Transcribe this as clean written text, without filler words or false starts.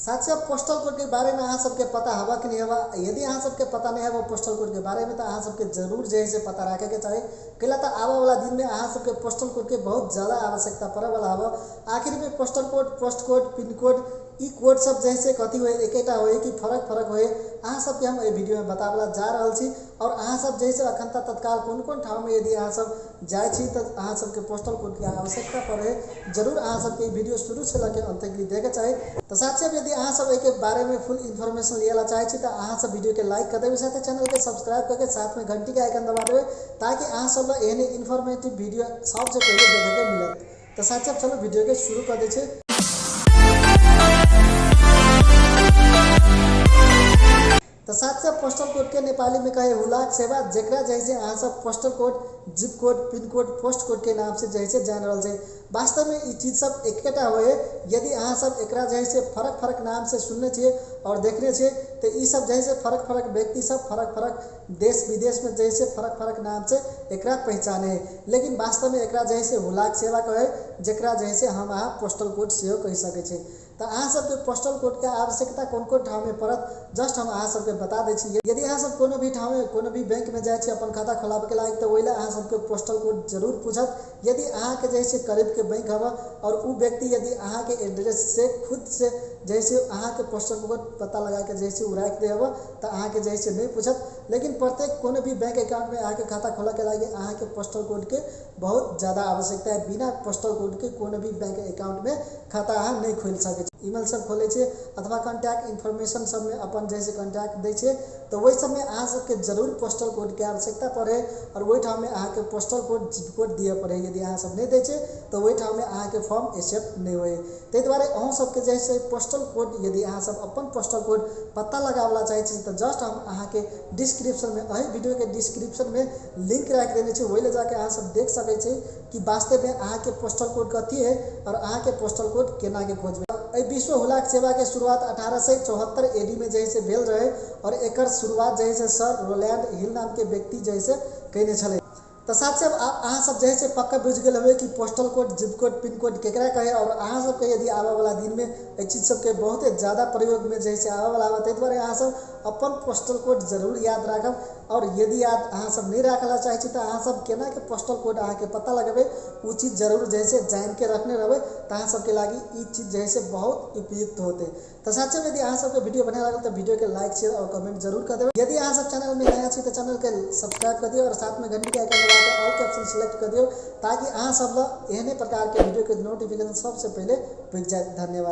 साथियों postal code के बारे में अहाँ सबके पता हवा कि नहीं हवा। यदि अहाँ सबके पता नहीं है वो पोस्टल कोड के बारे में तो अहाँ सबके जरूर जो है पता रखे के चाहिए। कैला तो आवा वाला दिन में अहाँ सबके पोस्टल कोड के बहुत ज़्यादा आवश्यकता पड़े वाला हवा। आखिर में postal code, post code, pin code, E code सब जैसे कथी हुए एकेटा हुए कि फरक फरक हुए अहाँ सबके हम ये वीडियो में बतावला जा रहा छी। और अहाँ सब जैसे अखनता तत्काल कौन कौन ठाव में यदि अहाँ सब जाए छी तो अहाँ सबके पोस्टल कोड की आवश्यकता पड़े जरूर अहाँ सबके वीडियो शुरू से लेकर अंत तक देखे चाहिए। तो साथियों यदि अहाँ सब एक बारे में फुल इन्फॉर्मेशन लिया चाहे तो अहाँ सब वीडियो के लाइक कर देवे, साथ चैनल के सब्सक्राइब करके साथ में घंटी के आइकन दबा देवे ताकि अहाँ सब एहने इन्फॉर्मेटिव वीडियो सबसे पहले देखे के मिलत। तो साथियों चलो वीडियो के शुरू कर दे। तो साथियों पोस्टल कोड के नेपाली में कहे हुलाक सेवा जेकरा जैसे अहाँ सब postal code, zip code, pin code, post code के नाम से जैसे जान रहा है। वास्तव में ये चीज सब एकटा हुए। यदि अहाँ सब एकरा जैसे फरक फरक नाम से सुनने छे और देखने छे तो ये सब जैसे फरक फरक व्यक्ति सब फरक फरक देश विदेश में जैसे फरक फरक नाम से एकरा पहचाने है। लेकिन वास्तव में एकरा जैसे हुलाक सेवा कहे जेकरा जैसे हम अहाँ पोस्टल कोड से कह सके छे। तो अहाँ सबके पोस्टल कोड के आवश्यकता कौन कौन ठाव में पड़त जस्ट हम अहाँ सबके बता दै छी। यदि अहाँ सब कोनो भी ठाव में कोनो भी बैंक में जाए छी अपन खाता खोलाबे के लायक तो वही अहाँ सबके पोस्टल कोड जरूर पूछत। यदि अहाँ के जैसे करीब के बैंक हवा और वो व्यक्ति यदि अहाँ के एड्रेस से खुद से जैसे अहाँ के पोस्टल कोड पता लगा के जैसे उ रख दे हवा तो अहाँ के जैसे नहीं पूछत। लेकिन प्रत्येक कोनो भी बैंक अकाउंट में अहाँ के खाता खोला के लागे अहाँ के पोस्टल कोड के बहुत ज़्यादा आवश्यकता है। बिना पोस्टल कोड के कोनो भी बैंक अकाउंट में खाता अहाँ नहीं खोल सके। ईमेल सब खोले छे अथवा कॉन्टैक्ट इन्फॉर्मेशन सब में अपन जैसे कॉन्टैक्ट दे छे तो वही सब में अहाँ सबके जरूर पोस्टल कोड के आवश्यकता पड़े और वही ठाव में अहाँ के पोस्टल कोड, जिप कोड दिए पड़े। यदि अहाँ सब नहीं दे छे तो वही ठाव में अहाँ के फॉर्म एक्सेप्ट नहीं हुए। ते द्वारा अहूँ सबके जैसे पोस्टल कोड यदि अहाँ सब अपन पोस्टल कोड पता लगावला चाहे छे तो जस्ट हम अहाँ के डिस्क्रिप्शन में अही वीडियो के डिस्क्रिप्शन में लिंक रख देने छे। वही ले जाके अहाँ सब देख सके छे कि वास्तव में अहाँ के पोस्टल कोड कथी है और अहाँ के पोस्टल कोड केना के खोजबे। विश्व हुलाक सेवा के शुरुआत 1874 एडी में जैसे भेल रहे और एकर शुरुआत जैसे सर रोलैंड हिल नाम के व्यक्ति जैसे कहने छले। तो साथ से अहाँ सब जैसे पक्का बुझ गए हुए कि postal code, zip code, pin code केकरा कहे और अहाँ सबके यदि आवा वाला दिन में ये चीज सबके बहुत ज़्यादा प्रयोग में जैसे आवा वाला ताहि द्वारा अहाँ सब अपन पोस्टल कोड जरूर याद रखब। और यदि याद अहाँ सब नहीं रखला चाहे तो अहाँ सब केना के पोस्टल कोड अहाँ के पता लगेबे वो चीज़ जरूर जैसे जान के रखने रहे तो अहाँ सबके लागी ये चीज़ जैसे बहुत उपयुक्त होते। तो साथियों यदि अहाँ सबके वीडियो बढ़िया लगे तो वीडियो के लाइक, शेयर और कमेंट जरूर कर देवे। यदि अहाँ सब चैनल में नया छी तो चैनल के सब्सक्राइब कर दियो और साथ में घंटी के आइकन दबा के ऑल के ऑप्शन सिलेक्ट कर दियो ताकि अहाँ सब एहने प्रकार के वीडियो के नोटिफिकेशन सबसे पहले मिल जाए। धन्यवाद।